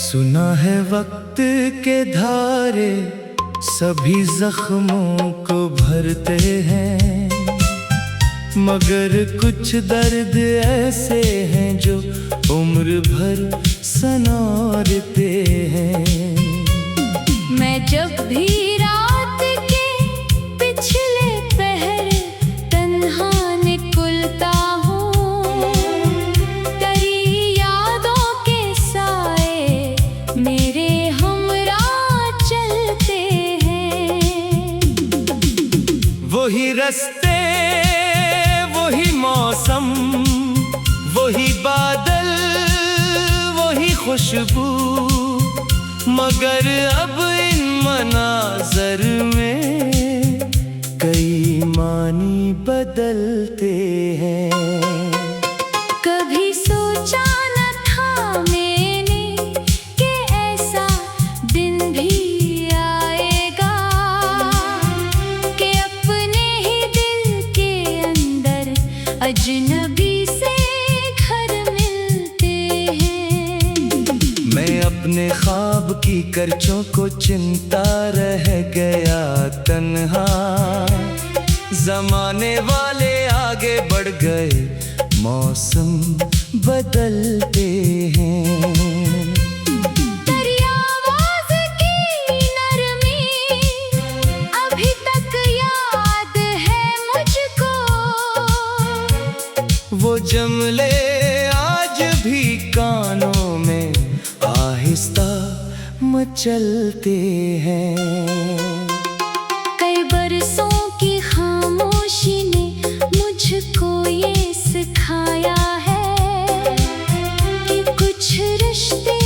सुना है वक्त के धारे सभी जख्मों को भरते हैं, मगर कुछ दर्द ऐसे हैं जो उम्र भर सनौरते हैं। मैं जब भी रात के पिछले पहर तन्हा निकलता हूँ, तेरी यादों के साए मेरे हमरा चलते हैं। वही रास्ते, वही मौसम, वही बादल, वही खुशबू, मगर अब इन मनाज़र में कई मानी बदलते हैं। कभी सोचा न था मैंने कि ऐसा दिन भी आएगा, कि अपने ही दिल के अंदर अजनबी से घर मिलते हैं। मैं अपने ख्वाब की करचों को चिंता रह गया तन्हा, जमाने वाले आगे बढ़ गए, मौसम बदलते हैं। तेरी आवाज़ की नरमी अभी तक याद है मुझको, वो जमले आज भी कानों में आहिस्ता मचलते हैं। कई बरसों की खामोशी ने मुझको ये सिखाया है कि कुछ रिश्ते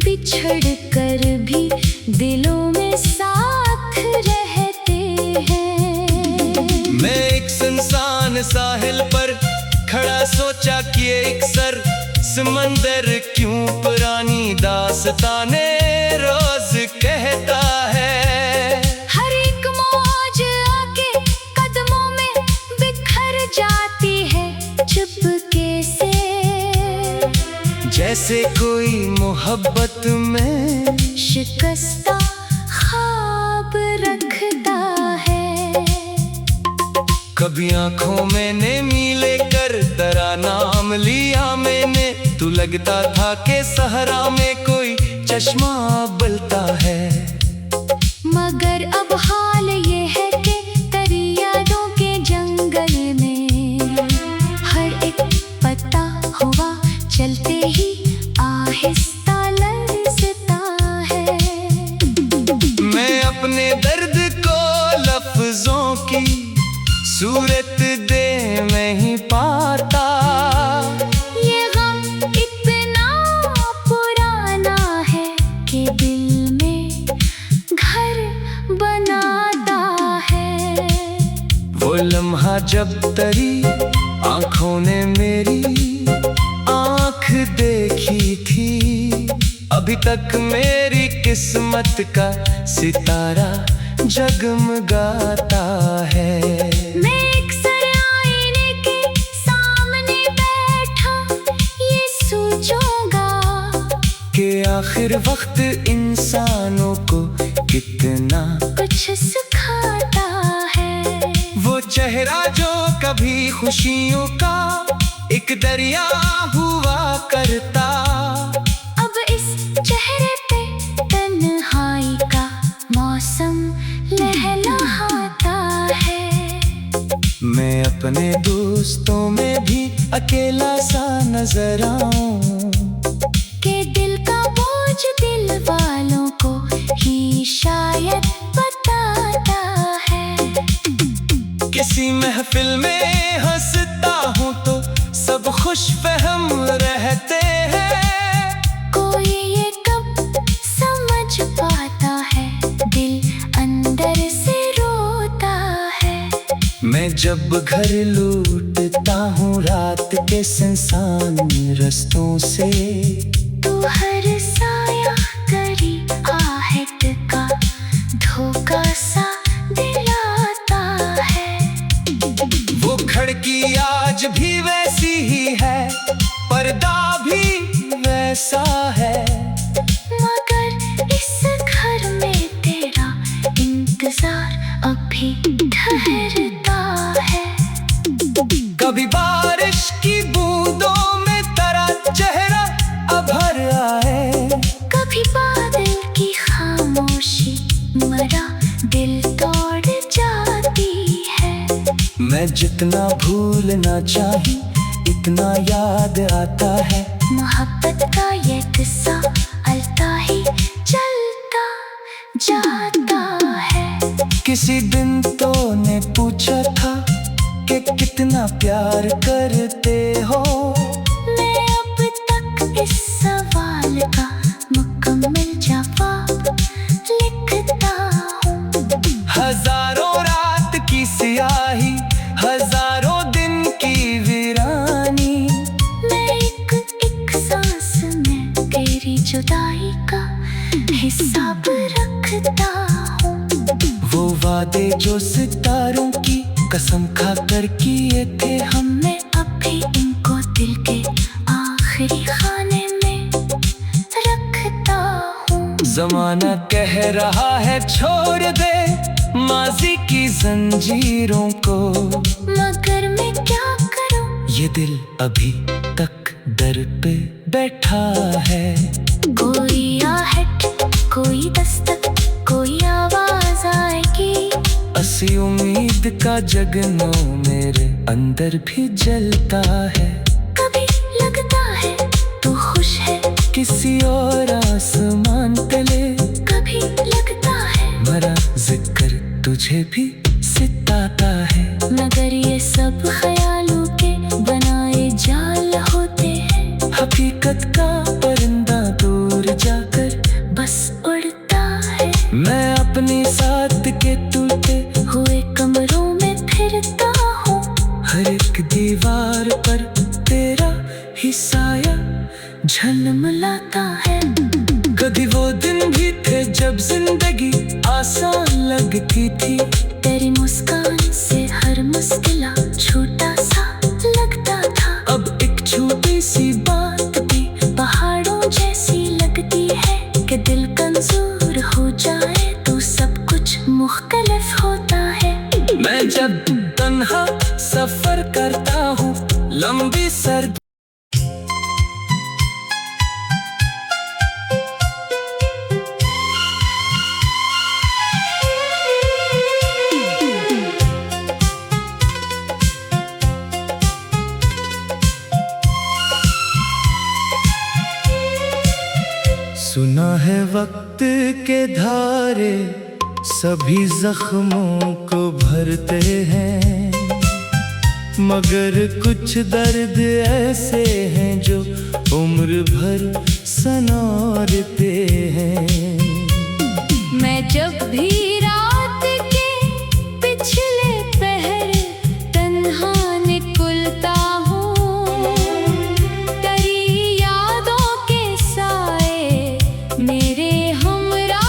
बिछड़ कर भी दिलों में साथ रहते हैं। मैं एक सुनसान साहिल पर खड़ा सोचा कि एक सर समंदर क्यों पुरानी दास्ताने रोज कहता है। हर एक मौज आके कदमों में बिखर जाती है चुपके से, जैसे कोई मोहब्बत में शिकस्ता ख्वाब रखता है। कभी आंखों में नेमी लेकर तेरा नाम लिया मैंने, तू लगता था कि सहरा में कोई चश्मा बलता है। मगर अब हाल ये है कि तेरी यादों के जंगल में हर एक पत्ता हुआ चलते ही आहिस्ता लरज़ता है। मैं अपने दर्द को लफ्जों की सूरत दे नहीं पाता, ये गम इतना पुराना है कि दिल में घर बनाता है। वो लम्हा जब तेरी आंखों ने मेरी आंख देखी थी, अभी तक मेरी किस्मत का सितारा जगमगाता है। मैं अक्सर आईने के सामने बैठा ये सोचूंगा कि आखिर वक्त इंसानों को कितना कुछ सिखाता है। वो चेहरा जो कभी खुशियों का एक दरिया हुआ करता, अब इस चेहरे पे तन्हाई का मौसम लहलहाता है। मैं अपने दोस्तों में भी अकेला सा नजर आऊं, कि दिल का बोझ दिल वालों को ही शायद बताता है। किसी महफिल में हंसता हूँ तो सब खुश फहम रहते हैं। कोई ये कब समझ पाता है, दिल अंदर से रोता है। मैं जब घर लौटता हूँ रात के सुनसान रास्तों से, तू हर साया करी आहट का धोखा सा दिलाता है। वो खिड़की आज भी वैसी ही है, पर्दा भी वैसा है। मैं जितना भूलना चाही इतना याद आता है। मोहब्बत का ये किस्सा अलता ही चलता जाता है। किसी दिन तो ने पूछा था कि कितना प्यार करते हो। मैं अब तक इस सवाल का मुकम्मल जवाब लिखता हूँ। हजारों रात की सियाही, हजारों दिन की वीरानी, मैं एक सांस में तेरी जुदाई का हिसाब रखता हूँ। वो वादे जो सितारों की कसम खा कर किए थे हमने, अभी इनको दिल के आखिरी खाने में रखता हूँ। जमाना कह रहा है छोड़ दे माजी की जंजीरों को, मगर मैं क्या करूँ? ये दिल अभी तक दर पे बैठा है। कोई आहट, कोई दस्तक, कोई आवाज आएगी। असी उम्मीद का जगनो मेरे अंदर भी जलता है। कभी लगता है तू खुश है, किसी और आसमान तले, कभी लगता है मरा जिक्र तुझे भी सिताता है। मगर ये सब ख्यालों के बनाए जाल होते हैं। हकीकत का परिंदा दूर जाकर बस उड़ता है। मैं अपने साथ के टूटे हुए कमरों में फिरता हूँ। हर एक दीवार पर तेरा ही साया झलमलाता है। कभी वो दिन भी थे जब जिंदगी आसान लगती थी। तेरी मुस्कान से हर मुश्किल छोटा सा लगता था। अब एक छोटी सी बात भी पहाड़ों जैसी लगती है कि दिल कमजोर हो जाए तो सब कुछ मुख्तलिफ होता है। मैं जब तन्हा सफर करता हूँ लंबी सर्दी, सुना है वक्त के धारे सभी जख्मों को भरते हैं, मगर कुछ दर्द ऐसे हैं जो उम्र भर सनौरते हैं। मैं जब भी रात के पिछले पहर तन्हा निकलता हूँ, तेरी यादों के साए मेरे हमरा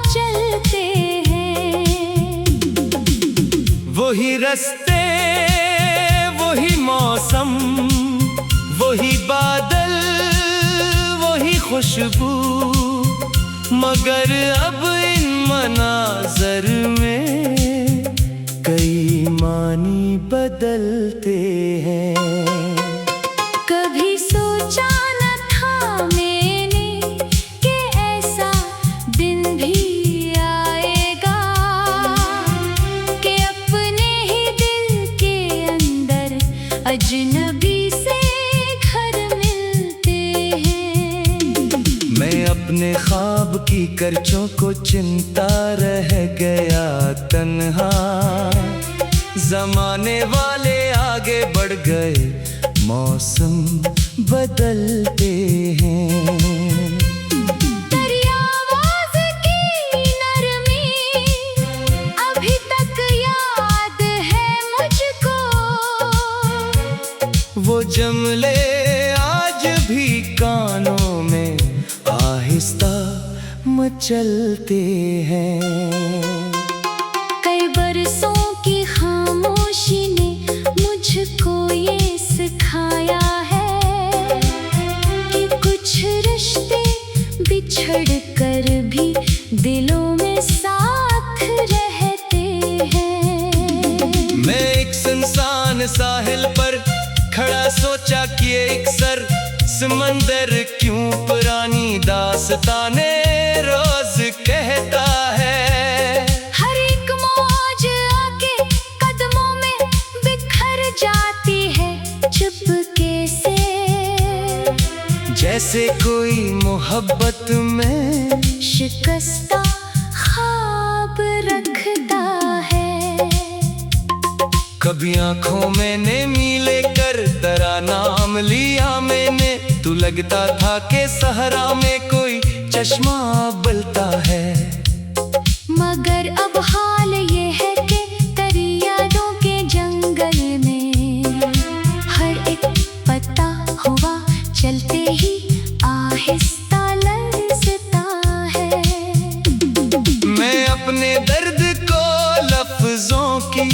चलते हैं। वही रास्ते, वही मौसम, वही बादल, वही खुशबू, मगर अब इन मनाजर में कई मानी बदलते हैं। कभी सोचा न था मैंने कि ऐसा दिन भी आएगा कि अपने ही दिल के अंदर अजनबी से घर मिलते हैं। मैं अपने ख्वाब की करचों को चिंता रह गया तन्हा, जमाने वाले आगे बढ़ गए मौसम बदलते हैं। तेरी आवाज की नरमी अभी तक याद है मुझको, वो जमले आज भी कानों में आहिस्ता मचलते हैं। कई बरसों की खामोशी ने मुझको ये सिखाया है कि कुछ रिश्ते बिछड़ कर भी दिलों में साथ रहते हैं। मैं एक सुनसान साहिल पर खड़ा सोचा कि एक सर समंदर क्यों पुरानी दास्ताने रोज कहता है। हर एक मौज आके कदमों में जैसे कोई मोहब्बत में शिकस्ता ख्वाब रखता है। कभी आंखों में नेमी लेकर तेरा नाम लिया मैंने, तू लगता था कि सहरा में कोई चश्मा बलता है। मगर अब हाल ये है कि तेरी यादों के जंगल में हर एक पत्ता हुआ चलते ही आहिस्ता लरजता है। मैं अपने दर्द को लफ्जों की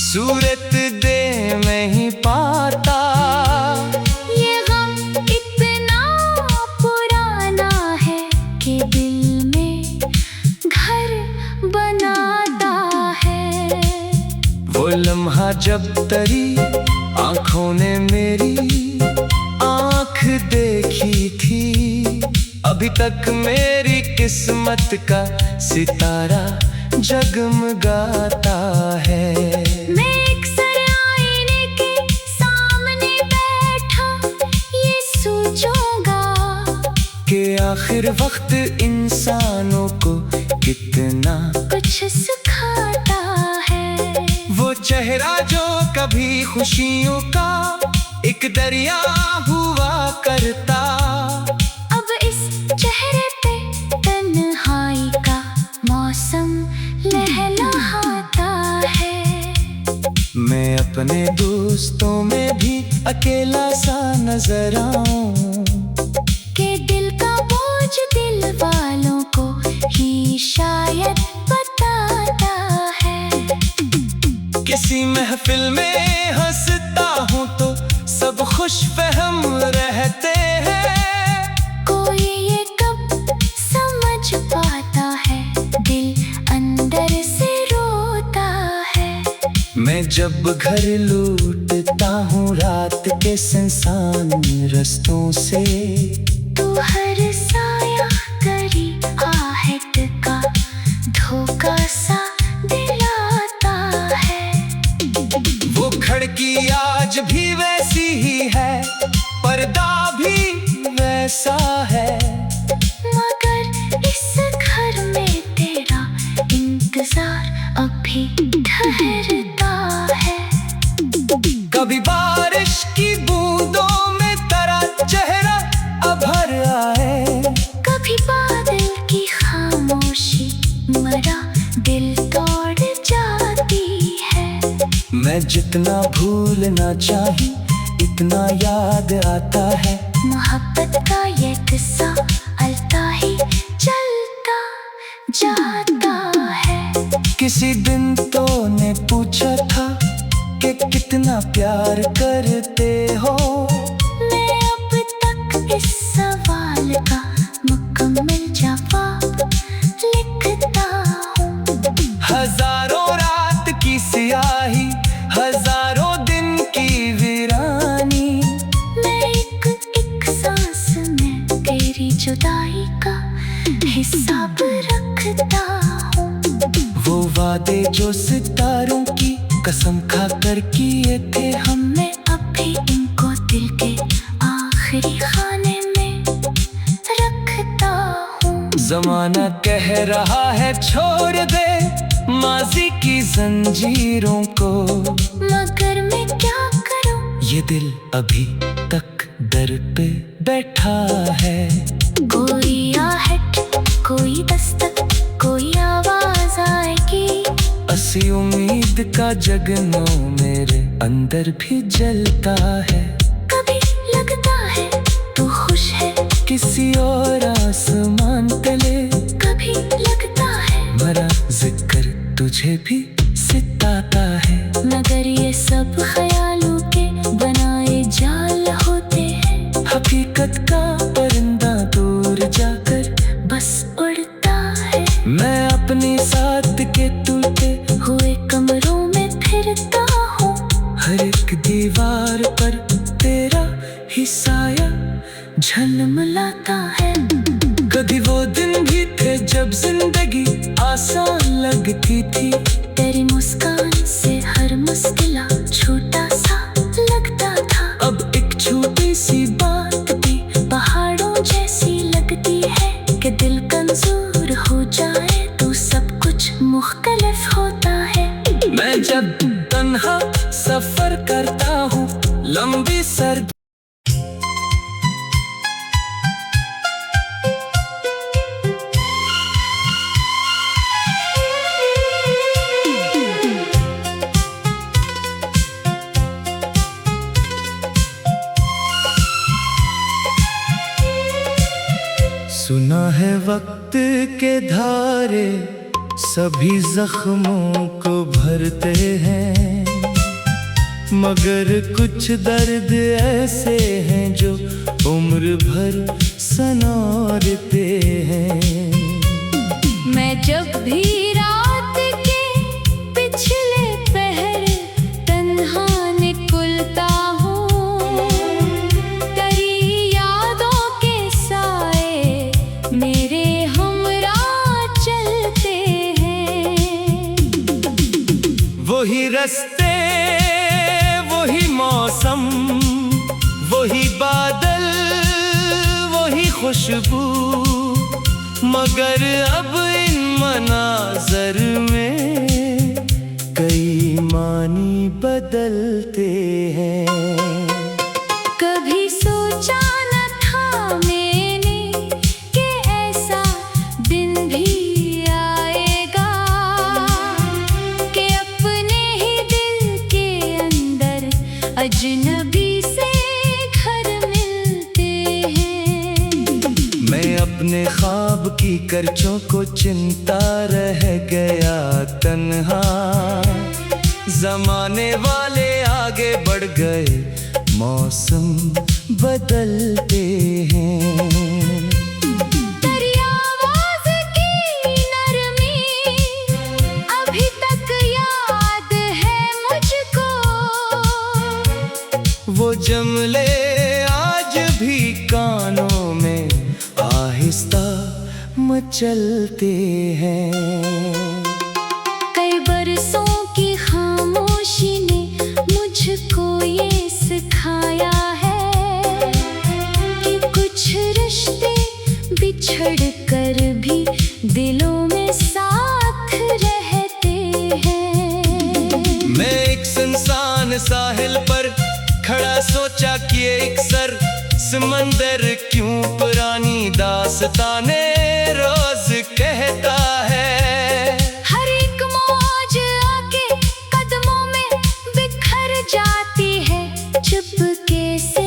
सूरत दे नहीं पाता। ये गम इतना पुराना है कि दिल में घर बनाता है। वो लम्हा जब तेरी आंखों ने मेरी आंख देखी थी, अभी तक मेरी किस्मत का सितारा जगमगाता है। मैं अक्सर आईने के सामने बैठा ये सोचूंगा कि आखिर वक्त इंसानों को कितना कुछ सिखाता है। वो चेहरा जो कभी खुशियों का एक दरिया हुआ करता, अब इस चेहरे पे तन्हाई का मौसम लहलहाता है। मैं अपने दोस्तों में भी अकेला सा नजर आऊं, कि दिल का बोझ दिल वालों को ही शायद बताता है। किसी महफिल में हंसता हूँ तो सब खुश फहम रहते हैं। कोई ये कब समझ पाता है, दिल अंदर से रोता है। मैं जब घर लौटता हूँ रात के सुनसान रास्तों से, तू हर साया करी आहट का धोखा सा दिलाता है। वो खिड़की आज भी वैसी ही है, पर्दा भी वैसा है, मगर इस घर में तेरा इंतजार अभी ठहरता है। कभी बारिश की बूंदों में तेरा चेहरा अभर आए, कभी बादल की खामोशी मरा दिल तोड़ जाती है। मैं जितना भूलना चाही इतना याद आता है। मोहब्बत का ये किस्सा अलता ही चलता जाता है। किसी दिन तो ने पूछा था कि कितना प्यार करते हो, मैं अब तक इस सवाल का मुकम्मल जवाब लिखता हूँ। हजारों रात की सियाही, हजारों दिन की वीरानी, मैं एक सांस में तेरी जुदाई का हिसाब रखता हूँ। वो वादे जो सितारों की कसम खाकर किए थे हमने, अभी इनको दिल के आखिरी खाने में रखता हूँ। जमाना कह रहा है छोड़ दे माजी की जंजीरों को, मगर मैं क्या करूँ, ये दिल अभी तक दर पे बैठा है। कोई आहट कोई दस्तक कोई आवाज आएगी, असी उम्मीद का जगनो मेरे अंदर भी जलता है। कभी लगता है तू खुश है किसी और आसमान तले, कभी लगता है मरा जिक्र तुझे भी सिताता है। मगर ये सब ख्यालों के बनाए जाल होते हैं। हकीकत का परिंदा दूर जाकर बस उड़ता है। मैं अपनी साथ के टूटे हुए कमरों में फिरता हूँ, हर एक दीवार पर तेरा ही साया झलमलाता है। कभी वो दिन भी थे जब जिंदगी आसान लगती थी, तेरी मुस्कान से हर मुश्किल छोटा सा लगता था। अब एक छोटी सी बात भी पहाड़ लंबी सर्दी सुना है वक्त के धारे सभी जख्मों को भरते हैं, मगर कुछ दर्द ऐसे हैं जो उम्र भर सनारते हैं। मैं जब भी रात के पिछले पहर तन्हा निकलता हूँ, तेरी यादों के साए मेरे हमरा चलते हैं। वही रास्ते, वही मौसम, वही बादल, वही खुशबू, मगर अब इन मनाज़र में कई मानी बदलते हैं। कभी सोचा न था मैंने कि ऐसा दिन भी आएगा, कि अपने ही दिल के अंदर अजनबी से घर मिलते हैं। मैं अपने ख्वाब की करचों को चिंता रह गया तन्हा, जमाने वाले आगे बढ़ गए, मौसम बदलते हैं। तेरी आवाज़ की नरमी अभी तक याद है मुझको, वो जमले आज भी कानों में आहिस्ता मचलते हैं। कई बरसों की खामोशी ने मुझको ये सिखाया है कि कुछ रिश्ते बिछड़ कर भी दिलों में साथ रहते हैं। मैं एक सुनसान साहिल पर खड़ा सोचा कि एक सर समंदर क्यों पुरानी दास्ताने रोज कहता है। हर एक मौज आके कदमों में बिखर जाती है चुपके से,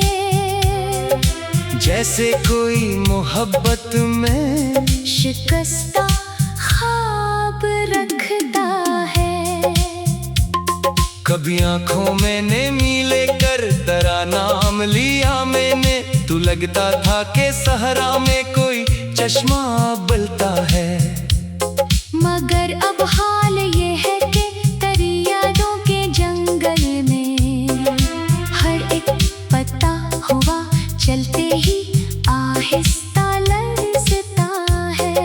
जैसे कोई मोहब्बत में शिकस्ता ख्वाब रखता है। कभी आंखों में नेमी लेकर तेरा नाम लिया मैंने, तू लगता था कि सहरा में कोई चश्मा बलता है। मगर अब हाल ये है कि तेरी यादों के जंगल में हर एक पत्ता हुआ चलते ही आहिस्ता लरज़ता है।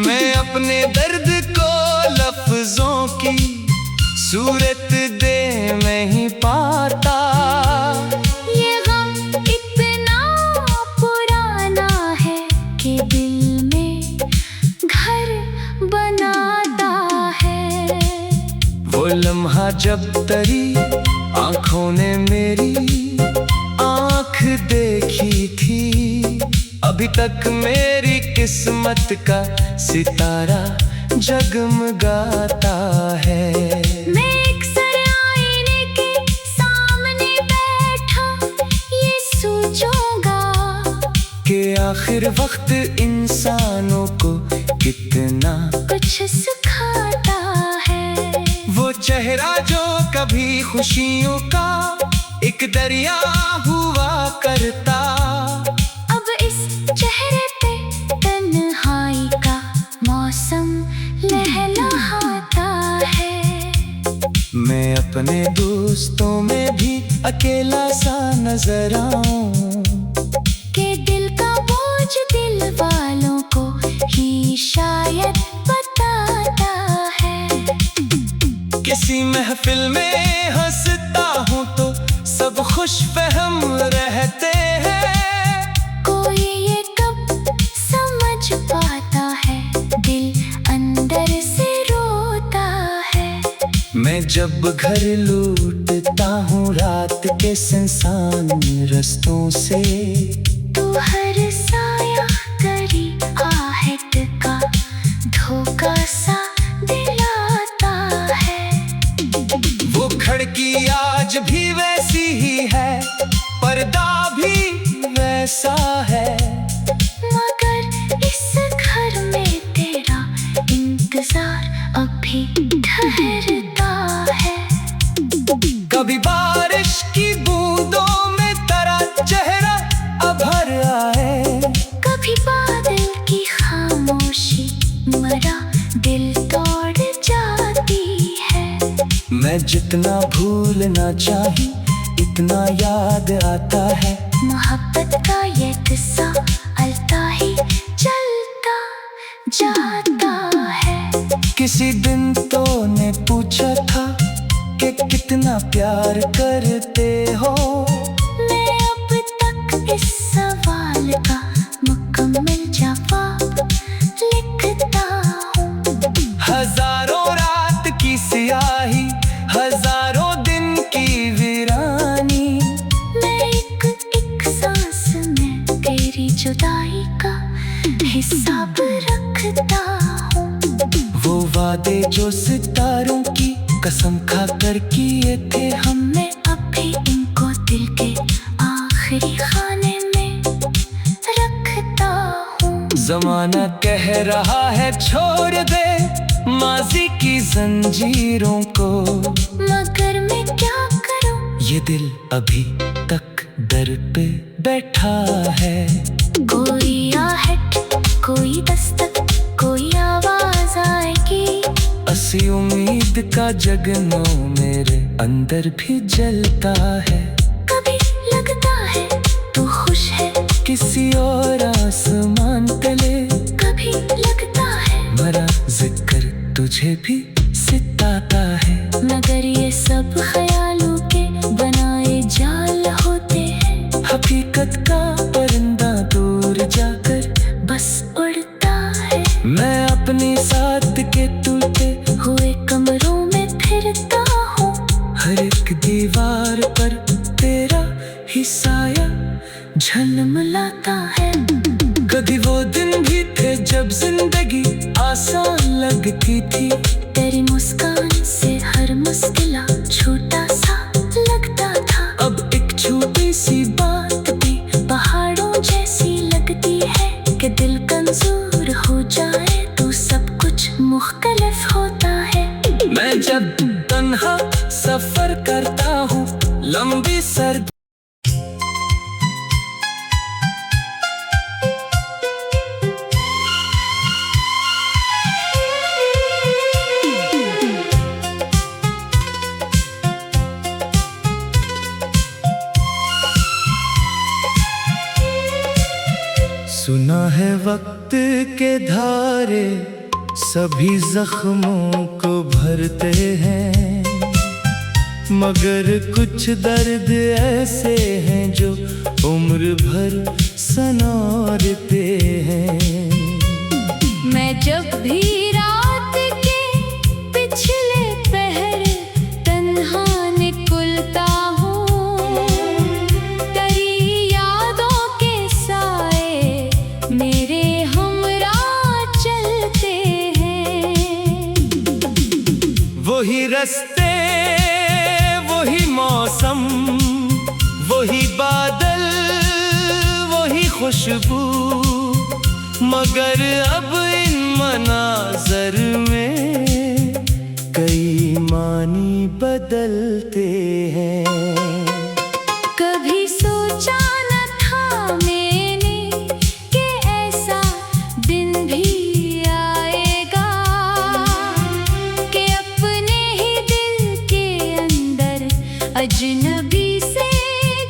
मैं अपने दर्द को लफ्जों की सूरत दे नहीं पाता, ये गम इतना पुराना है कि दिल में घर बनाता है। वो लम्हा जब तेरी आंखों ने मेरी आंख देखी थी, अभी तक मेरी किस्मत का सितारा जगमगाता है। मैं अक्सर आईने के सामने बैठा ये सोचूंगा कि आखिर वक्त इंसानों को कितना कुछ सिखाता है। वो चेहरा जो कभी खुशियों का एक दरिया हुआ करता, अब इस चेहरे पे तन्हाई का मौसम लहलहाता है। मैं अपने दोस्तों में भी अकेला सा नजर आऊं, कि दिल का बोझ दिल वालों को ही शायद बताता है। किसी महफिल में हंसता हूँ तो सब खुश फहम रहते हैं। कोई ये कब समझ पाता है, दिल अंदर से रोता है। मैं जब घर लूटता हूँ रात के सुनसान रस्तों से, तू हर साया करी आहट का धोखा सा दिलाता है। वो खिड़की आज भी वैसी ही है, पर्दा भी वैसा है, मगर इस घर में तेरा इंतजार अभी ठहरता है। कभी बारिश की बूंदों में तेरा चेहरा अभर आए, कभी बादल की खामोशी मरा दिल तोड़ जाती है। मैं जितना भूलना चाही इतना याद आता है। मोहब्बत का ये किस्सा अलता ही चलता जाता है। किसी दिन तो ने पूछा था कि कितना प्यार करते हो, मैं अब तक इस सवाल का मुकम्मल जवाब लिखता हूँ। हजारों रात की सियाही, हजारों दिन की वीरानी, मैं एक एक सांस में तेरी जुदाई का हिसाब रखता हूँ। वो वादे जो सितारों की कसम खा कर किए थे हमने, अभी इनको दिल के आखिरी खाने में रखता हूँ। जमाना कह रहा है छोड़ दे माजी की जंजीरों को, मगर मैं क्या करूँ, ये दिल अभी तक दर पे बैठा है। कोई आहट कोई दस्तक कोई आवाज आएगी, असी उम्मीद का जगनो मेरे अंदर भी जलता है। कभी लगता है तू खुश है किसी और आसमान तले, कभी लगता है मरा जिक्र तुझे भी सिताता है। मगर ये सब ख्यालों के बनाए जाल होते हैं। हकीकत का परिंदा दूर जाकर बस उड़ता है। मैं अपने साथ के टूटे हुए कमरों में फिरता हूँ, हर एक दीवार पर तेरा ही साया झलमलाता है। कभी वो दिन भी थे जब जिंदगी आसान लगती थी, तेरी मुस्कान से हर मुश्किल छोटा सा लगता था। अब एक छोटी सी बात भी पहाड़ों जैसी लगती है कि दिल कमजोर हो जाए तो सब कुछ मुख्तलिफ होता है। मैं जब तन्हा सफर करता हूँ लंबी सर्दी, सुना है वक्त के धारे सभी जख्मों को भरते हैं, मगर कुछ दर्द ऐसे हैं जो उम्र भर सनौरते हैं। मैं जब भी रात के पिछले पहर तन्हा निकलता हूँ, तेरी यादों के साए मेरे हमरा चलते हैं। वही रास्ते वही मौसम वही बादल वही खुशबू, मगर अब इन मनाज़र में कई मानी बदलते हैं। कभी सोचा न था मैंने कि ऐसा दिन भी आएगा, कि अपने ही दिल के अंदर अजनबी से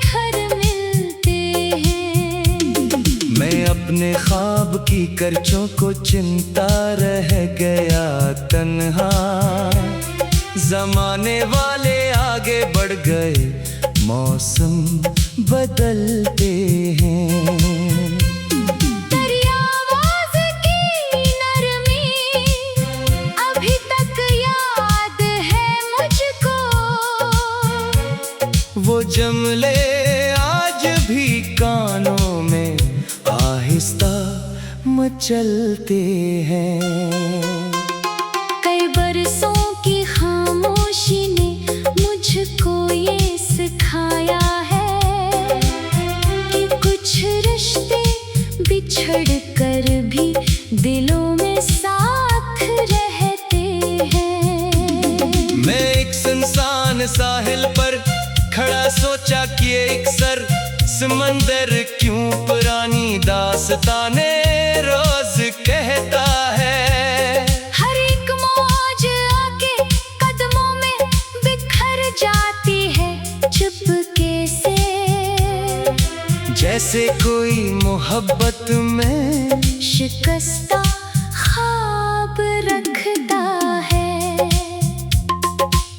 घर मिलते हैं। मैं अपने ख्वाब की करचों को चिंता रह गया तन्हा, जमाने वाले आगे बढ़ गए मौसम बदलते हैं। तेरी आवाज़ की नरमी अभी तक याद है मुझको, मचलते हैं। कई बरसों की खामोशी ने मुझको ये सिखाया है कि कुछ रिश्ते बिछड़ कर भी दिलों में साथ रहते हैं। मैं एक सुनसान साहिल पर खड़ा सोचा कि एक सर समंदर क्यों पुरानी दास्ताने रोज कहता है। हर एक मौज आके कदमों में बिखर जाती है चुपके से, जैसे कोई मोहब्बत में शिकस्ता ख्वाब रखता है।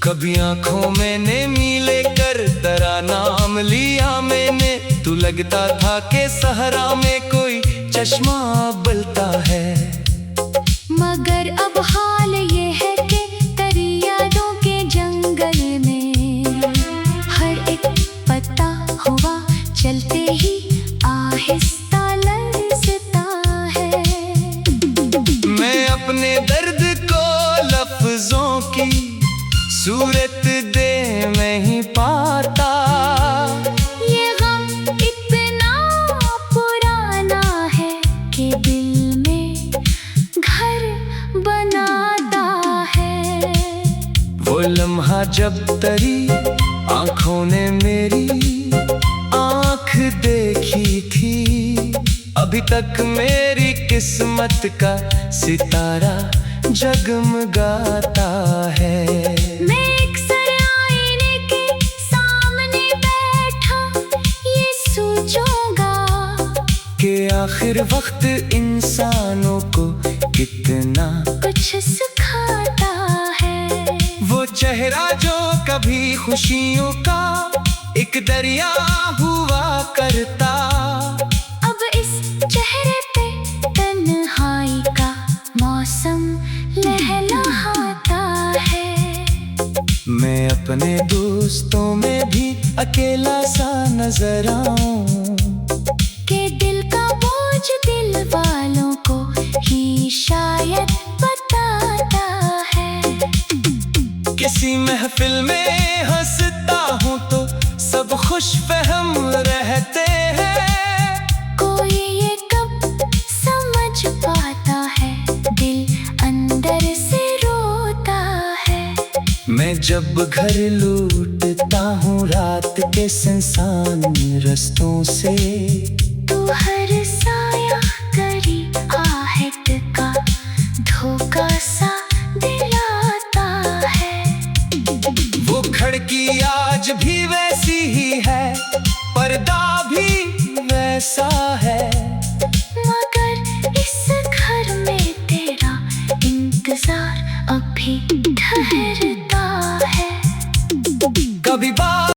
कभी आंखों में नेमी लेकर तेरा नाम लिया मैंने, तू लगता था कि सहरा में कोई चश्मा बलता है। मगर अब हाल ये है कि तेरी यादों के जंगल में हर एक पत्ता हुआ चलते ही आहिस्ता लरजता है। मैं अपने दर्द को लफ्जों की सूरत दे नहीं पाता। ये गम इतना पुराना है कि दिल में घर बनाता है। वो लम्हा जब तेरी आंखों ने मेरी आंख देखी थी, अभी तक मेरी किस्मत का सितारा जगमगाता है। मैं अक्सर आईने के सामने बैठा ये सोचूंगा कि आखिर वक्त इंसानों को कितना कुछ सिखाता है। वो चेहरा जो कभी खुशियों का एक दरिया हुआ करता, अब इस चेहरे पे तन्हाई का मौसम लहलहाता है। मैं अपने दोस्तों में भी अकेला सा नजर आऊं, कि दिल का बोझ दिल वालों को ही शायद बताता है। किसी महफिल में हंसता हूँ तो सब खुश फहम रहते हैं। कोई ये कब समझ पाता है दिल अंदर से रोता है। मैं जब घर लौटता हूँ रात के सुनसान रास्तों से, तू हर साया करी आहट का धोखा सा